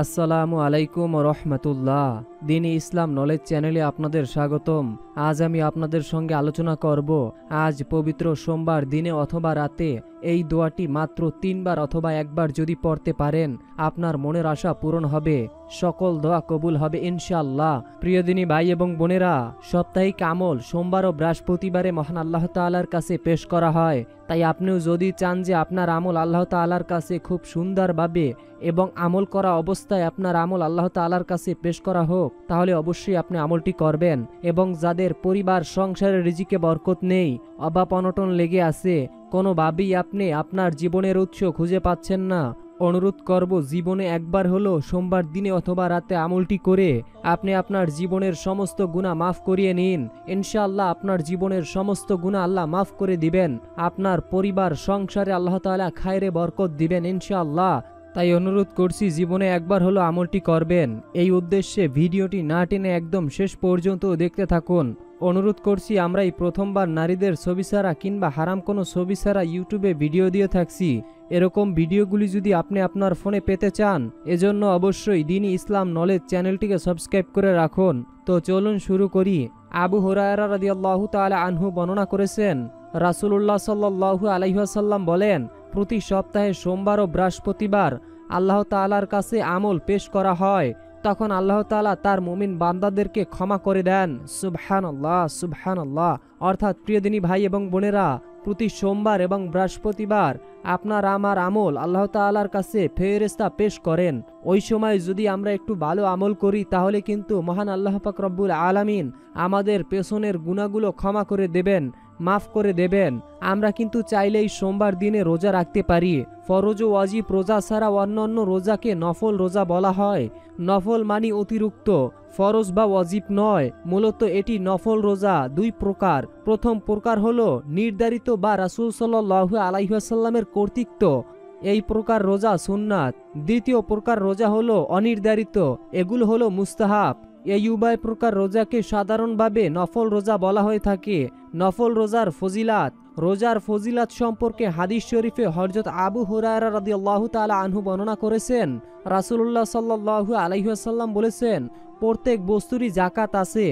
আসসালামু আলাইকুম রহমতুল্লাহ। দিনী ইসলাম নলেজ চ্যানেলে আপনাদের স্বাগতম। আজ আমি আপনাদের সঙ্গে আলোচনা করব আজ পবিত্র সোমবার দিনে অথবা রাতে এই দোয়াটি মাত্র 3 বার অথবা একবার যদি পড়তে পারেন আপনার মনের আশা পূরণ হবে, সকল দোয়া কবুল হবে ইনশাআল্লাহ। প্রিয় দিনী ভাই এবং বোনেরা, সাপ্তাহিক আমল সোমবার ও বৃহস্পতিবারে মহান আল্লাহ তাআলার কাছে পেশ করা হয়। তাই আপনিও যদি চান যে আপনার আমল আল্লাহ তাআলার কাছে খুব সুন্দরভাবে এবং আমল করা অবস্থায় আপনার আমল আল্লাহ তাআলার কাছে পেশ করা হোক, তাহলে অবশ্যই আপনি আমলটি করবেন। এবং যাদের পরিবার সংসারের রিজিকে বরকত নেই, অভাব অনটন লেগে আছে, কোনোভাবেই আপনি আপনার জীবনের উৎস খুঁজে পাচ্ছেন না, অনুরোধ করব জীবনে একবার হলো সোমবার দিনে অথবা রাতে আমলটি করে আপনি আপনার জীবনের সমস্ত গুনাহ মাফ করিয়ে নিন। ইনশাআল্লাহ আপনার জীবনের সমস্ত গুনাহ আল্লাহ মাফ করে দিবেন। আপনার পরিবার সংসারে আল্লাহ তাআলা খায়রে বরকত দিবেন ইনশাআল্লাহ। তাই অনুরোধ করছি জীবনে একবার হলো আমলটি করবেন। এই উদ্দেশ্যে ভিডিওটি না টেনে একদম শেষ পর্যন্ত দেখতে থাকুন। অনুরোধ করছি, আমরা এই প্রথমবার নারীদের ছবি ছাড়া কিংবা হারাম কোনো ছবি ছাড়া ইউটিউবে ভিডিও দিয়ে থাকছি। এরকম ভিডিওগুলি যদি আপনি আপনার ফোনে পেতে চান, এজন্য অবশ্যই দ্বীনি ইসলাম নলেজ চ্যানেলটিকে সাবস্ক্রাইব করে রাখুন। তো চলুন শুরু করি। আবু হুরায়রা রাদিয়াল্লাহু তাআলা আনহু বর্ণনা করেছেন, রাসূলুল্লাহ সাল্লাল্লাহু আলাইহি ওয়াসাল্লাম বলেন, প্রতি সপ্তাহে সোমবার ও বৃহস্পতিবার আল্লাহ তাআলার কাছে আমল পেশ করা হয়। তখন আল্লাহ তাআলা তার মুমিন বান্দাদেরকে ক্ষমা করে দেন। সুবহানাল্লাহ, সুবহানাল্লাহ। অর্থাৎ প্রিয় দিনী ভাই এবং বোনেরা, প্রতি সোমবার এবং বৃহস্পতিবার আপনার আমার আমল আল্লাহ তাআলার কাছে ফেরেশতা পেশ করেন। ওই সময় যদি আমরা একটু ভালো আমল করি, তাহলে কিন্তু মহান আল্লাহ পাক রব্বুল আলামিন আমাদের পেছনের গুনাহগুলো ক্ষমা করে দেবেন, মাফ করে দেবেন। আমরা কিন্তু চাইলেই সোমবার দিনে রোজা রাখতে পারি। ফরজ ও ওয়াজিব রোজা ছাড়া অন্যান্য রোজাকে নফল রোজা বলা হয়। নফল মানে অতিরিক্ত, ফরজ বা ওয়াজিব নয়। মূলত এটি নফল রোজা দুই প্রকার। প্রথম প্রকার হলো নির্ধারিত বা রাসূল সাল্লাল্লাহু আলাইহি ওয়াসাল্লামের কর্তৃত্ব, এই প্রকার রোজা সুন্নাত। দ্বিতীয় প্রকার রোজা হলো অনির্ধারিত, এগুলো হলো মুস্তাহাব। এই উভয় প্রকার রোজাকে সাধারণভাবে নফল রোজা বলা হয়ে থাকে। নফল রোজার ফজিলাত। রোজার ফজিলাত সম্পর্কে হাদিস শরীফে হযরত আবু হুরায়রা রাদিয়াল্লাহু তাআলা আনহু বর্ণনা করেছেন, রাসূলুল্লাহ সাল্লাল্লাহু আলাইহি ওয়াসাল্লাম বলেছেন, প্রত্যেক বস্তুরই যাকাত আছে,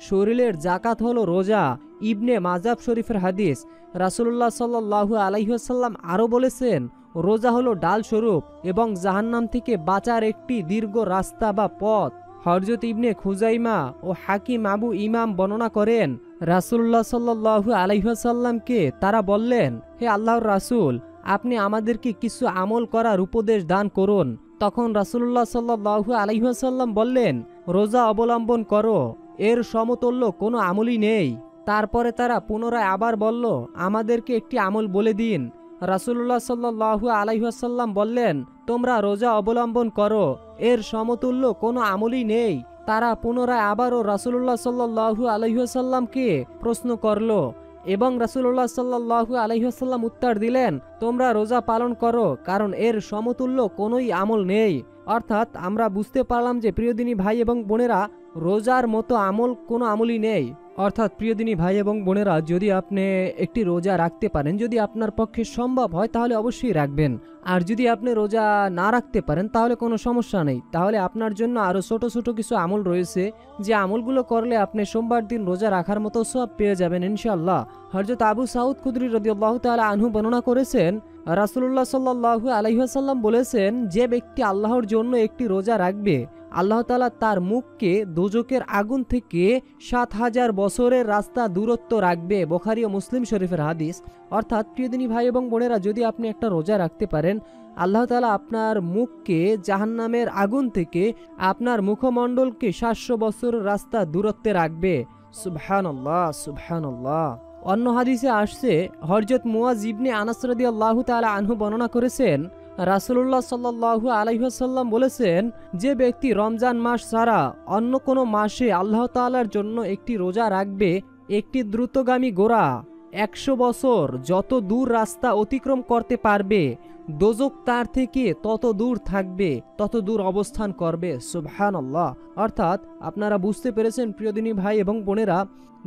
শরীরের যাকাত হলো রোজা। ইবনে মাজাব শরীফের হাদিস। রাসূলুল্লাহ সাল্লাল্লাহু আলাইহি ওয়াসাল্লাম আরও বলেছেন, রোজা হলো ডাল স্বরূপ এবং জাহান্নাম থেকে বাঁচার একটি দীর্ঘ রাস্তা বা পথ। হযরত ইবনে খুজাইমা ও হাকিম আবু ইমাম বর্ণনা করেন, রাসূলুল্লাহ সাল্লাল্লাহু আলাইহি ওয়াসাল্লামকে তারা বললেন, হে আল্লাহর রাসূল, আপনি আমাদেরকে কিছু আমল করার উপদেশ দান করুন। তখন রাসূলুল্লাহ সাল্লাল্লাহু আলাইহি ওয়াসাল্লাম বললেন, রোজা অবলম্বন করো, এর সমতুল্য কোনো আমলই নেই। তারপরে তারা পুনরায় আবার বলল, আমাদেরকে একটি আমল বলে দিন। রাসূলুল্লাহ সাল্লাল্লাহু আলাইহি ওয়াসাল্লাম বললেন, তোমরা রোজা অবলম্বন করো, এর সমতুল্য কোনো আমলই নেই। তারা পুনরায় আবারও রাসূলুল্লাহ সাল্লাল্লাহু আলাইহি ওয়াসাল্লামকে প্রশ্ন করল এবং রাসূলুল্লাহ সাল্লাল্লাহু আলাইহি ওয়াসাল্লাম উত্তর দিলেন, তোমরা রোজা পালন করো, কারণ এর সমতুল্য কোনোই আমল নেই। অর্থাৎ আমরা বুঝতে পারলাম যে প্রিয় দিনী ভাই এবং বোনেরা, রোজার মতো আমল কোনো আমলই নেই। অর্থাৎ প্রিয় দিনী ভাই এবং বোনেরা, যদি আপনি একটি রোজা রাখতে পারেন, যদি আপনার পক্ষে সম্ভব হয়, তাহলে অবশ্যই রাখবেন। আর যদি আপনি রোজা না রাখতে পারেন, তাহলে কোনো সমস্যা নেই। তাহলে আপনার জন্য আরও ছোট ছোট কিছু আমল রয়েছে, যে আমলগুলো করলে আপনি সোমবার দিন রোজা রাখার মতো সওয়াব পেয়ে যাবেন ইনশাআল্লাহ। হযরত আবু সাউদ খুদরি রাদিয়াল্লাহু তাআলা আনহু বর্ণনা করেছেন, রাসূলুল্লাহ সাল্লাল্লাহু আলাইহি ওয়াসাল্লাম বলেছেন, যে ব্যক্তি আল্লাহর জন্য একটি রোজা রাখবে, আল্লাহ তাআলা তার মুখকে দোজখের আগুন থেকে ৭,০০০ বছরের রাস্তা দূরত্ব রাখবে। বুখারী ও মুসলিম শরীফের হাদিস। অর্থাৎ প্রিয় দিনী ভাই এবং বোনেরা, যদি আপনি একটা রোজা রাখতে পারেন, আল্লাহ তাআলা আপনার মুখকে জাহান্নামের আগুন থেকে আপনার মুখমণ্ডলকে ৭০০ বছরের রাস্তা দূরত্বে রাখবে। সুবহানাল্লাহ, সুবহানাল্লাহ। অন্য হাদিসে আসছে, হযরত মুয়াজ ইবনে আনাস রাদিয়াল্লাহু তাআলা আনহু বর্ণনা করেছেন, রাসূলুল্লাহ সাল্লাল্লাহু আলাইহি ওয়াসাল্লাম বলেছেন, যে ব্যক্তি রমজান মাস ছাড়া অন্য কোনো মাসে আল্লাহ তাআলার জন্য একটি রোজা রাখবে, একটি দ্রুতগামী ঘোড়া ১০০ বছর যত দূর রাস্তা অতিক্রম করতে পারবে, দোজখ তার থেকে তত দূর থাকবে, তত দূর অবস্থান করবে। সুবহানাল্লাহ। অর্থাৎ আপনারা বুঝতে পেরেছেন প্রিয় দিনী ভাই এবং বোনেরা,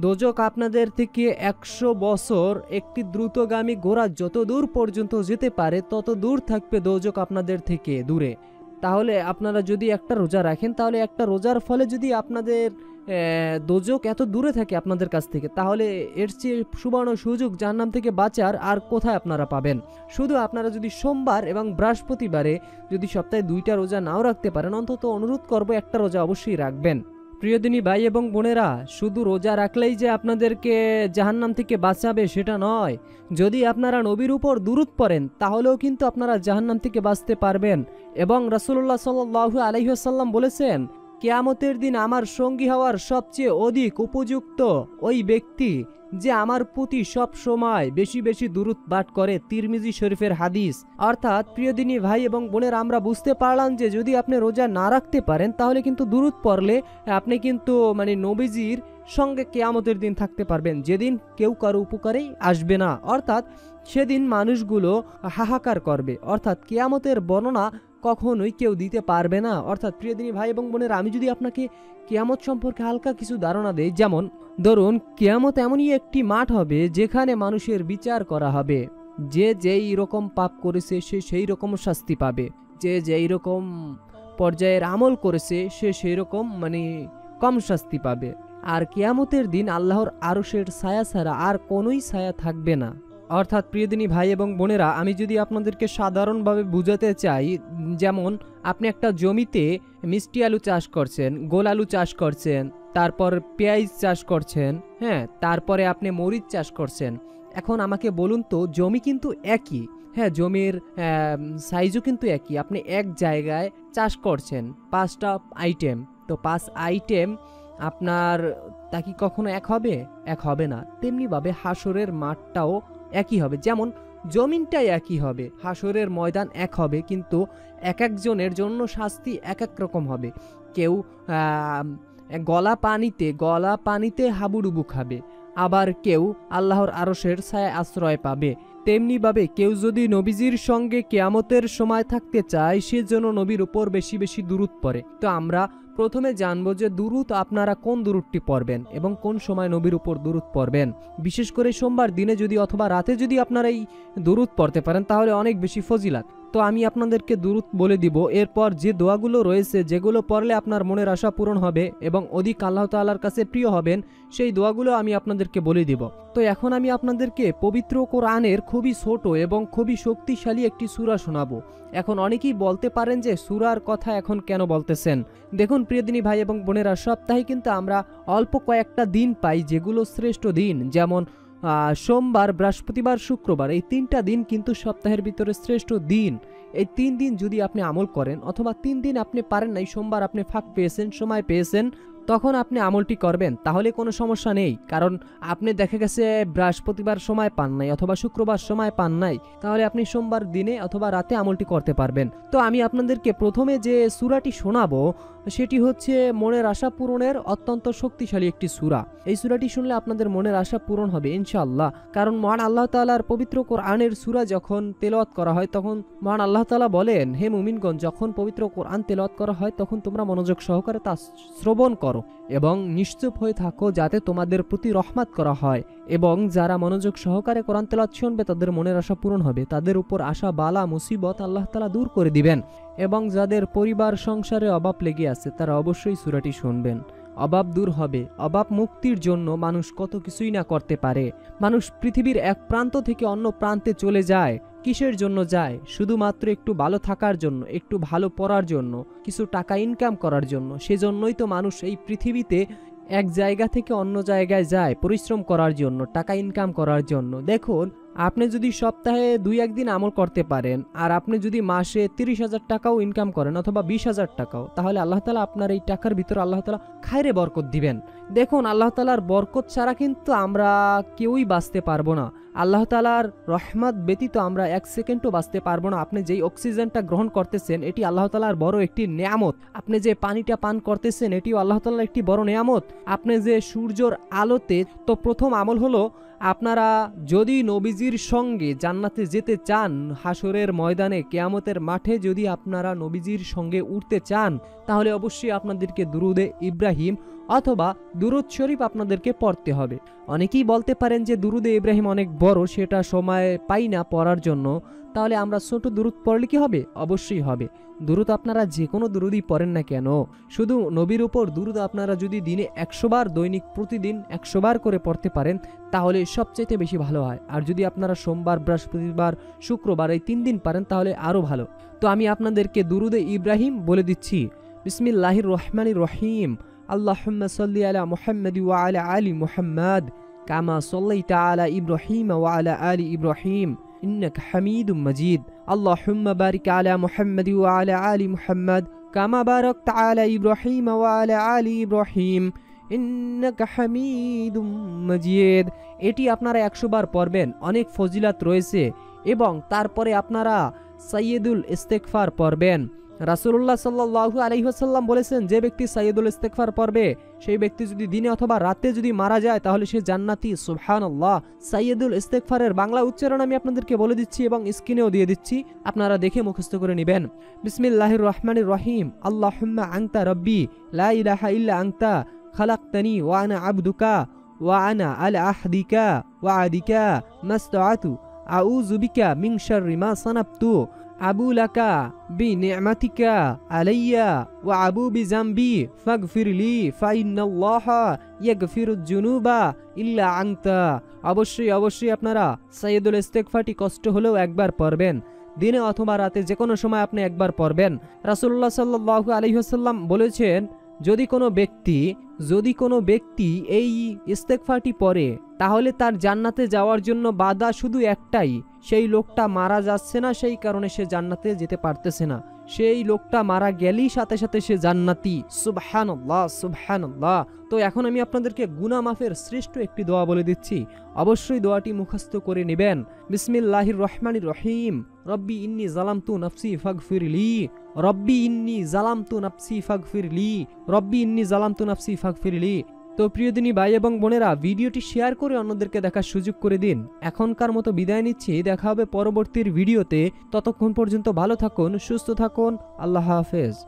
দোজখ আপনাদের থেকে ১০০ বছর একটি দ্রুতগামী ঘোড়া যত দূর পর্যন্ত যেতে পারে, তত দূর থাকবে দোজখ আপনাদের থেকে দূরে। তাহলে আপনারা যদি একটা রোজা রাখেন, তাহলে একটা রোজার ফলে যদি আপনাদের দোজক এত দূরে থাকে আপনাদের কাছ থেকে, তাহলে এর চেয়ে সুবর্ণ সুযোগ জাহান্নাম থেকে বাঁচার আর কোথায় আপনারা পাবেন। শুধু আপনারা যদি সোমবার এবং বৃহস্পতিবারে যদি সপ্তাহে 2টা রোজা নাও রাখতে পারেন, অন্তত অনুরোধ করব একটা রোজা অবশ্যই রাখবেন। প্রিয়দিনী ভাই এবং বোনেরা, শুধু রোজা রাখলেই যে আপনাদেরকে জাহান্নাম থেকে বাঁচাবে সেটা নয়, যদি আপনারা নবীর উপর দুরূদ পড়েন তাহলেও কিন্তু আপনারা জাহান্নাম থেকে বাঁচতে পারবেন। এবং রাসূলুল্লাহ সাল্লাল্লাহু আলাইহি ওয়াসাল্লাম বলেছেন, কিয়ামতের দিন আমার সঙ্গী হওয়ার সবচেয়ে অধিক উপযুক্ত ওই ব্যক্তি যে আমার প্রতি সব সময় বেশি বেশি দুরূদ পাঠ করে। তিরমিজি শরীফের হাদিস। অর্থাৎ প্রিয়দিনী ভাই এবং বোনের, আমরা বুঝতে পারলাম যে যদি আপনি রোজা না রাখতে পারেন তাহলে কিন্তু দুরূদ পড়লে আপনি কিন্তু নবীজির সঙ্গে কিয়ামতের দিন থাকতে পারবেন, যেদিন কেউ কারো উপকারেই আসবে না। অর্থাৎ সেদিন মানুষগুলো হাহাকার করবে। অর্থাৎ কিয়ামতের বর্ণনা কখনোই কেউ দিতে পারবে না। অর্থাৎ প্রিয়দিনী ভাই এবং বোনের, আমি যদি আপনাকে কিয়ামত সম্পর্কে হালকা কিছু ধারণা দেই, যেমন ধরুন কিয়ামত এমনই একটি মাঠ হবে যেখানে মানুষের বিচার করা হবে। যে যেই রকম পাপ করেছে সে সেই রকম শাস্তি পাবে, যে যেই রকম পর্যায়ের আমল করেছে সে সেই রকম কম শাস্তি পাবে। আর কিয়ামতের দিন আল্লাহর আরশের ছায়া ছাড়া আর কোনোই ছায়া থাকবে না। অর্থাৎ প্রিয়দিনী ভাই এবং বোনেরা, আমি যদি আপনাদেরকে সাধারণভাবে বুঝাতে চাই, যেমন আপনি একটা জমিতে মিষ্টি আলু চাষ করছেন, গোল আলু চাষ করছেন, তারপর পেঁয়াজ চাষ করছেন, হ্যাঁ, তারপরে আপনি মরিচ চাষ করছেন। এখন আমাকে বলুন তো, জমি কিন্তু একই, হ্যাঁ, জমির সাইজও কিন্তু একই। আপনি এক জায়গায় চাষ করছেন 5টা আইটেম, তো 5 আইটেম আপনার তা কি কখনো এক হবে? এক হবে না। তেমনিভাবে হাসরের মাঠটাও একই হবে, যেমন জমিনটাই একই হবে, হাসরের ময়দান এক হবে, কিন্তু এক একজনের জন্য শাস্তি এক এক রকম হবে। কেউ গলা পানিতে হাবুডুবু খাবে, আবার কেউ আল্লাহর আরশের ছায়া আশ্রয় পাবে। তেমনিভাবে কেউ যদি নবীজির সঙ্গে কিয়ামতের সময় থাকতে চায়, সে যেন নবীর উপর বেশি বেশি দুরূদ পড়ে। তো আমরা প্রথমে জানবো যে দুরূদ আপনারা কোন দুরূদটি পড়বেন এবং কোন সময় নবীর উপর দুরূদ পড়বেন। বিশেষ করে সোমবার দিনে যদি অথবা রাতে যদি আপনারা এই দুরূদ পড়তে পারেন তাহলে অনেক বেশি ফজিলাত। তো আমি আপনাদেরকে দুরূদ বলে দিব, এরপর যে দোয়াগুলো রয়েছে যেগুলো পড়লে আপনার মনের আশা পূরণ হবে এবং অধিক আল্লাহ তাআলার কাছে প্রিয় হবেন, সেই দোয়াগুলো আমি আপনাদেরকে বলে দিব। তো এখন আমি আপনাদেরকে পবিত্র কোরআনের খুবই ছোট এবং খুবই শক্তিশালী একটি সূরা শোনাবো। এখন অনেকেই বলতে পারেন যে সূরার কথা এখন কেন বলতেছেন। দেখুন প্রিয়দিনী ভাই এবং বোনেরা, সপ্তাহে কিন্তু আমরা অল্প কয়েকটা দিন পাই যেগুলো শ্রেষ্ঠ দিন, যেমন সোমবার, বৃহস্পতিবার, শুক্রবার, এই 3টা দিন কিন্তু সপ্তাহের ভিতরে শ্রেষ্ঠ দিন। এই 3 দিন যদি আপনি আমল করেন, অথবা 3 দিন আপনি পারেন নাই, সোমবার আপনি ফাঁক পেয়েছেন, সময় পেয়েছেন, তখন আপনি আমলটি করবেন, তাহলে কোনো সমস্যা নেই। কারণ আপনি দেখা গেছে বৃহস্পতিবার সময় পান নাই অথবা শুক্রবার সময় পান নাই, তাহলে আপনি সোমবার দিনে অথবা রাতে আমলটি করতে পারবেন। তো আমি আপনাদেরকে প্রথমে যে সূরাটি শোনাবো সেটি হচ্ছে মনের আশা পূরণের অত্যন্ত শক্তিশালী একটি সূরা। এই সূরাটি শুনলে আপনাদের মনের আশা পূরণ হবে ইনশাআল্লাহ। কারণ মহান আল্লাহ তাআলার পবিত্র কোরআনের সূরা যখন তেলাওয়াত করা হয় তখন মহান আল্লাহ তাআলা বলেন, হে মুমিনগণ, যখন পবিত্র কোরআন তেলাওয়াত করা হয় তখন তোমরা মনোযোগ সহকারে তা শ্রবণ করো এবং নিশ্চুপ হয়ে থাকো, যাতে তোমাদের প্রতি রহমত করা হয়। এবং যারা মনোযোগ সহকারে কোরআন তেলাওয়াত শুনবে তাদের মনের আশা পূরণ হবে, তাদের উপর আশা বালা মুসিবত আল্লাহ তাআলা দূর করে দিবেন। এবং যাদের পরিবার সংসারে অভাব লেগে আছে তারা অবশ্যই সূরাটি শুনবেন, অভাব দূর হবে। অভাব মুক্তির জন্য মানুষ কত কিছুই না করতে পারে। মানুষ পৃথিবীর এক প্রান্ত থেকে অন্য প্রান্তে চলে যায়, কিসের জন্য যায়? শুধুমাত্র একটু ভালো থাকার জন্য, একটু ভালো পড়ার জন্য, কিছু টাকা ইনকাম করার জন্য। সেজন্যই তো মানুষ এই পৃথিবীতে এক জায়গা থেকে অন্য জায়গায় যায়, পরিশ্রম করার জন্য, টাকা ইনকাম করার জন্য। দেখুন, আপনি যদি সপ্তাহে 2-1 দিন আমল করতে পারেন আর আপনি যদি মাসে 30,000 টাকাও ইনকাম করেন অথবা 20,000 টাকাও, তাহলে আল্লাহ তাআলা আপনার এই টাকার ভিতর আল্লাহ তাআলা খায়রে বরকত দিবেন। দেখুন, আল্লাহ তাআলার বরকত ছাড়া কিন্তু আমরা কেউই বাঁচতে পারবো না। আল্লাহ তাআলার রহমত ব্যতীত আমরা 1 সেকেন্ডও বাঁচতে পারবো না। আপনি যেই অক্সিজেনটা গ্রহণ করতেছেন এটি আল্লাহ তাআলার বড় একটি নেয়ামত। আপনি যে পানিটা পান করতেছেন এটিও আল্লাহ তাআলার একটি বড় নেয়ামত। আপনি যে সূর্যের আলোতে, তো প্রথম আমল হলো আপনারা যদি নবীজির সঙ্গে জান্নাতে যেতে চান, হাসরের ময়দানে কিয়ামতের মাঠে যদি আপনারা নবীজির সঙ্গে উঠতে চান, তাহলে অবশ্যই আপনাদেরকে দুরুদে ইব্রাহিম অথবা দুরুদ শরীফ আপনাদেরকে পড়তে হবে। অনেকেই বলতে পারেন যে দুরুদে ইব্রাহিম অনেক বড়, সেটা সময় পাই না পড়ার জন্য। তাহলে আমরা ছোট দুরূদ পড়লে কি হবে? অবশ্যই হবে। দুরূদ আপনারা যে কোনো দুরূদই পড়েন না কেন, শুধু নবীর উপর দুরূদ আপনারা যদি দিনে 100 বার, দৈনিক প্রতিদিন 100 বার করে পড়তে পারেন তাহলে সবচাইতে বেশি ভালো হয়। আর যদি আপনারা সোমবার, বৃহস্পতিবার, শুক্রবার এই 3 দিন পারেন তাহলে আরও ভালো। তো আমি আপনাদেরকে দুরূদে ইব্রাহিম বলে দিচ্ছি। বিসমিল্লাহির রহমানির রহিম। আল্লাহুম্মা সাল্লি আলা মুহাম্মাদি ওয়া আলা আলি মুহাম্মাদ কামা সাল্লাইতা আলা ইব্রাহিম ওয়া আলা আলি ইব্রাহিম ইন্নাকা হামিদুম মাজিদ। আল্লাহুম্মা বারিক আলা মুহাম্মাদি ওয়া আলা আলি মুহাম্মাদ কামা বারাকতা আলা ইব্রাহিম ওয়া আলা আলি ইব্রাহিম ইন্নাকা হামিদুম মাজিদ। এটি আপনারা 100 বার পড়বেন, অনেক ফজিলাত রয়েছে। এবং তারপরে আপনারা সাইয়্যিদুল ইস্তেগফার পড়বেন। রাসূলুল্লাহ সাল্লাল্লাহু আলাইহি ওয়াসাল্লাম বলেছেন, যে ব্যক্তি সাইয়্যিদুল ইস্তেগফার পড়বে সেই ব্যক্তি যদি দিনে অথবা রাতে যদি মারা যায় তাহলে সে জান্নাতি। সুবহানাল্লাহ। সাইয়্যিদুল ইস্তেগফারের বাংলা উচ্চারণ আমি আপনাদেরকে বলে দিচ্ছি এবং স্ক্রিনেও দিয়ে দিচ্ছি, আপনারা দেখে মুখস্থ করে নেবেন। বিসমিল্লাহির রহমানির রহিম। আল্লাহুম্মা আনতা রাব্বি লা ইলাহা ইল্লা আনতা খালাকতানি ওয়া আনা আবদুকা ওয়া আনা আলা আহদিকা ওয়া আদিকা মাসতাআতু আউযু বিকা মিন শাররি মা সানাবতু আবু লাকা বি নি'মাতিকা আলাইয়া ওয়া আবু বি জামবি ফাগফিরলি ফাইন্নাল্লাহা ইয়াগফিরুজ জুনুবা ইল্লা আনতা। অবশ্যই আপনারা সাইয়্যিদুল ইস্তেগফারটি কষ্ট হলেও একবার পড়বেন, দিনে অথবা রাতে যে কোনো সময় আপনি একবার পড়বেন। রাসূলুল্লাহ সাল্লাল্লাহু আলাইহি ওয়াসাল্লাম বলেছেন, যদি কোনো ব্যক্তি এই ইস্তেগফারটি পড়ে তাহলে তার জান্নাতে যাওয়ার জন্য বাধা শুধু একটাই, সেই লোকটা মারা যাচ্ছে না, সেই কারণে সে জান্নাতে যেতে পারতেছে না। সেই লোকটা মারা গেলেই সাথে সাথে সে জান্নাতি। সুবহানাল্লাহ, সুবহানাল্লাহ। তো এখন আমি আপনাদেরকে গুনাহ মাফের শ্রেষ্ঠ একটি দোয়া বলে দিচ্ছি, অবশ্যই দোয়াটি মুখস্থ করে নেবেন। বিসমিল্লাহির রহমানির রহিম। রব্বি ইন্নী যালামতু নাফসি ফাগফিরলি রব্বি ইন্নী যালামতু নাফসি ফাগফিরলি রব্বি ইন্নী যালামতু নাফসি ফাগফিরলি। তো প্রিয় দিনী ভাই এবং বোনেরা, ভিডিওটি শেয়ার করে অন্যদেরকে দেখার সুযোগ করে দিন। এখনকার মতো বিদায় নিচ্ছি, দেখা হবে পরবর্তীর ভিডিওতে। ততক্ষণ পর্যন্ত ভালো থাকুন, সুস্থ থাকুন। আল্লাহ হাফেজ।